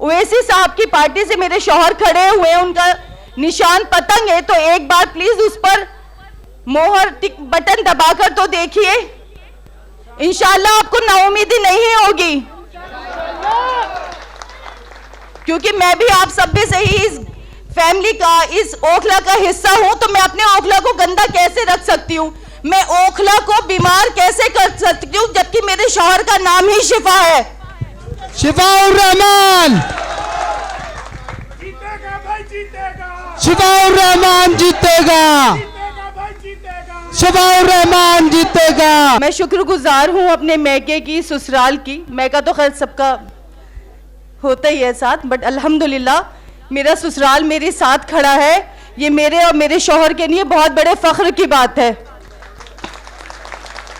ओवैसी साहब की पार्टी से मेरे शौहर खड़े हुए हैं, उनका निशान पतंग है, तो एक बार प्लीज उस पर मोहर टिक बटन दबाकर तो देखिए। इंशाल्लाह आपको नाउमीदी नहीं होगी, क्योंकि मैं भी आप सब में से ही इस फैमिली का, इस ओखला का हिस्सा हूं, तो मैं अपने ओखला को गंदा कैसे रख सकती हूं? मैं ओखला को बीमार कैसे कर सकती हूं, जबकि मेरे शौहर का नाम ही शिफा है। शिफाउर रहमान, जीतेगा भाई जीतेगा, शिफाउर रहमान जीतेगा, जीतेगा भाई जीतेगा, शिफाउर रहमान जीतेगा। मैं शुक्रगुजार हूं अपने मैके की, ससुराल की। मैका तो खैर सबका होता ही है साथ, बट अल्हम्दुलिल्लाह मेरा ससुराल मेरे साथ खड़ा है। ये मेरे और मेरे शौहर के लिए बहुत बड़े फख्र की बात है।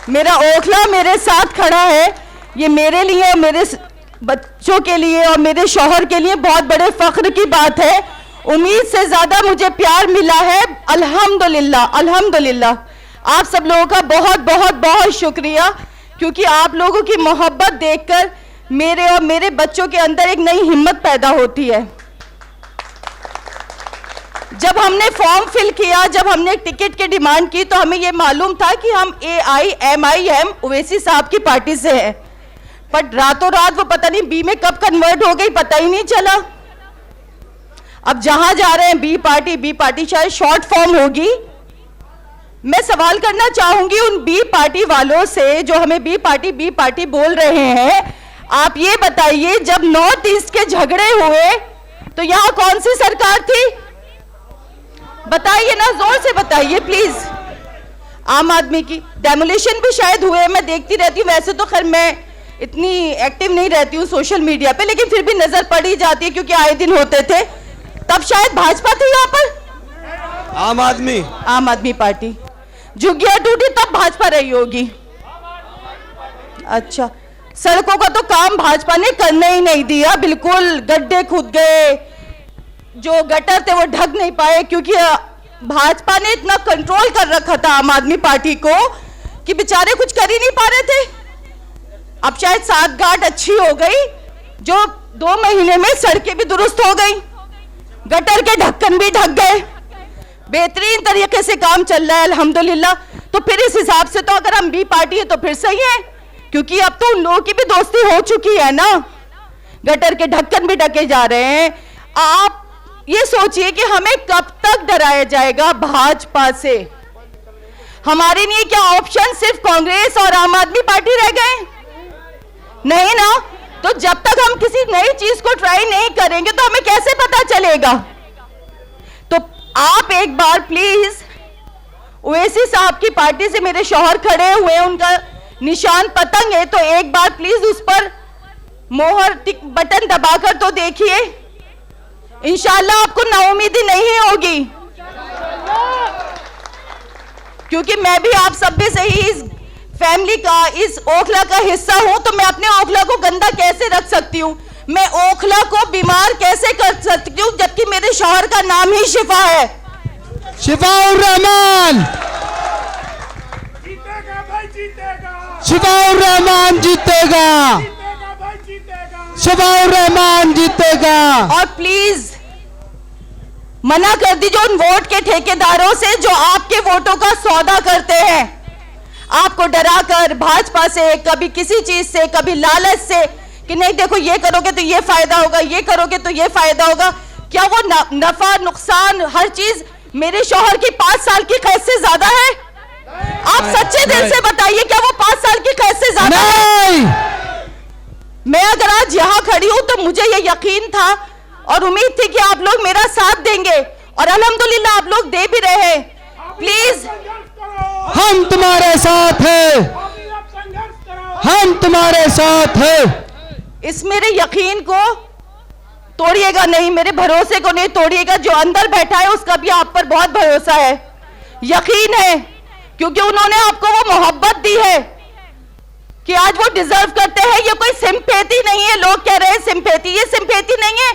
मेरा ओखला मेरे साथ खड़ा है, ये मेरे लिए और मेरे बच्चों के लिए और मेरे शौहर के लिए बहुत बड़े फख्र की बात है। उम्मीद से ज्यादा मुझे प्यार मिला है, अल्हम्दुलिल्लाह अल्हम्दुलिल्लाह। आप सब लोगों का बहुत बहुत बहुत शुक्रिया, क्योंकि आप लोगों की मोहब्बत देखकर मेरे और मेरे बच्चों के अंदर एक नई हिम्मत पैदा होती है। जब हमने फॉर्म फिल किया, जब हमने टिकट की डिमांड की, तो हमें यह मालूम था कि हम AIMIM ओवैसी साहब की पार्टी से हैं, बट रातों रात वो पता नहीं बी में कब कन्वर्ट हो गई, पता ही नहीं चला। अब जहां जा रहे हैं बी पार्टी शायद शॉर्ट फॉर्म होगी। मैं सवाल करना चाहूंगी उन बी पार्टी वालों से जो हमें बी पार्टी बोल रहे हैं, आप ये बताइए, जब नॉर्थ ईस्ट के झगड़े हुए तो यहां कौन सी सरकार थी? बताइए ना, जोर से बताइए प्लीज। आम आदमी की। डेमोलिशन भी शायद हुए, मैं देखती रहती हूँ। वैसे तो खैर मैं इतनी एक्टिव नहीं रहती हूँ सोशल मीडिया पे, लेकिन फिर भी नजर पड़ ही जाती है क्योंकि आए दिन होते थे। तब शायद भाजपा थी यहाँ पर, आम आदमी पार्टी। झुग्गियां टूटी तब भाजपा रही होगी। अच्छा, सड़कों का तो काम भाजपा ने करने ही नहीं दिया, बिल्कुल गड्ढे खुद गए, जो गटर थे वो ढक नहीं पाए, क्योंकि भाजपा ने इतना कंट्रोल कर रखा था आम आदमी पार्टी को कि बेचारे कुछ कर ही नहीं पा रहे थे। अब शायद सात घाट अच्छी हो गई, जो 2 महीने में सड़कें भी दुरुस्त हो गई, गटर के ढक्कन भी ढक गए, बेहतरीन तरीके से काम चल रहा है अल्हम्दुलिल्लाह। तो फिर इस हिसाब से तो अगर हम बी पार्टी है तो फिर सही है, क्योंकि अब तो उन लोगों की भी दोस्ती हो चुकी है ना, गटर के ढक्कन भी ढके जा रहे हैं। आप ये सोचिए कि हमें कब तक डराया जाएगा भाजपा से? हमारे लिए क्या ऑप्शन सिर्फ कांग्रेस और आम आदमी पार्टी रह गए? नहीं ना। तो जब तक हम किसी नई चीज को ट्राई नहीं करेंगे तो हमें कैसे पता चलेगा? तो आप एक बार प्लीज, ओवैसी साहब की पार्टी से मेरे शौहर खड़े हुए हैं, उनका निशान पतंग है, तो एक बार प्लीज उस पर मोहर टिक बटन दबाकर तो देखिए। इंशाल्लाह आपको नाउमीदी नहीं होगी, क्योंकि मैं भी आप सब में से ही इस फैमिली का, इस ओखला का हिस्सा हूं, तो मैं अपने ओखला को गंदा कैसे रख सकती हूं? मैं ओखला को बीमार कैसे कर सकती हूं, जबकि मेरे शौहर का नाम ही शिफा है। शिफाउर रहमान, जीतेगा भाई जीतेगा, शिफाउर रहमान जीतेगा, जीतेगा भाई जीतेगा, शिफाउर रहमान जीतेगा। और प्लीज मना कर दीजिए उन वोट के ठेकेदारों से जो आपके वोटों का सौदा करते हैं, आपको डराकर भाजपा से, कभी किसी चीज से, कभी लालच से कि नहीं देखो ये करोगे तो ये फायदा होगा, ये करोगे तो ये फायदा होगा। क्या वो नफा नुकसान हर चीज मेरे शौहर की 5 साल की कैद से ज्यादा है? आप सच्चे दिल से बताइए, क्या वो 5 साल की कैद से ज्यादा है? मैं अगर आज यहाँ खड़ी हूं तो मुझे ये यकीन था और उम्मीद थी कि आप लोग मेरा साथ देंगे, और अल्हम्दुलिल्लाह आप लोग दे भी रहे हैं। प्लीज, संघर्ष करो, हम तुम्हारे साथ हैं, अभी आप संघर्ष करो, हम तुम्हारे साथ हैं। इस मेरे यकीन को तोड़िएगा नहीं, मेरे भरोसे को नहीं तोड़िएगा। जो अंदर बैठा है उसका भी आप पर बहुत भरोसा है, यकीन है, क्योंकि उन्होंने आपको वो मोहब्बत दी है कि आज वो डिजर्व करते हैं। ये कोई सिंपैथी नहीं है, लोग कह रहे हैं सिंपैथी, ये सिंपैथी नहीं है,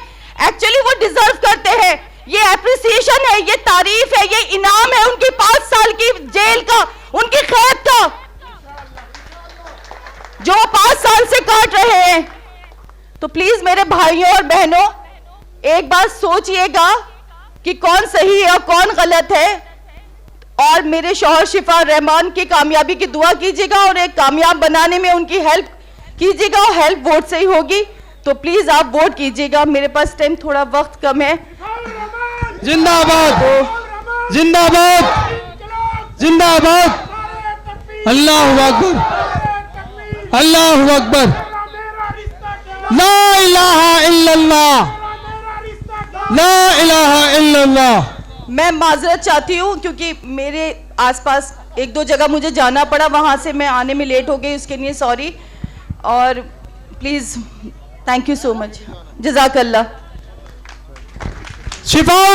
एक्चुअली वो डिजर्व करते हैं। ये एप्रिसिएशन है, ये तारीफ है, ये इनाम है उनकी 5 साल की जेल का, उनकी कैद का, जो 5 साल से काट रहे हैं। तो प्लीज मेरे भाइयों और बहनों, एक बात सोचिएगा कि कौन सही है और कौन गलत है, और मेरे शौहर शिफा रहमान की कामयाबी की दुआ कीजिएगा और एक कामयाब बनाने में उनकी हेल्प कीजिएगा, और हेल्प वोट से ही होगी। तो प्लीज आप वोट कीजिएगा। मेरे पास टाइम थोड़ा वक्त कम है। जिंदाबाद जिंदाबाद जिंदाबाद। अल्लाहु अकबर अल्लाहु अकबर। ला इलाहा इल्लल्लाह ला इलाहा इल्लल्लाह। मैं माजरत चाहती हूँ क्योंकि मेरे आसपास एक दो जगह मुझे जाना पड़ा, वहां से मैं आने में लेट हो गई, उसके लिए सॉरी। और please thank you so much, जज़ाकल्लाह। शिफा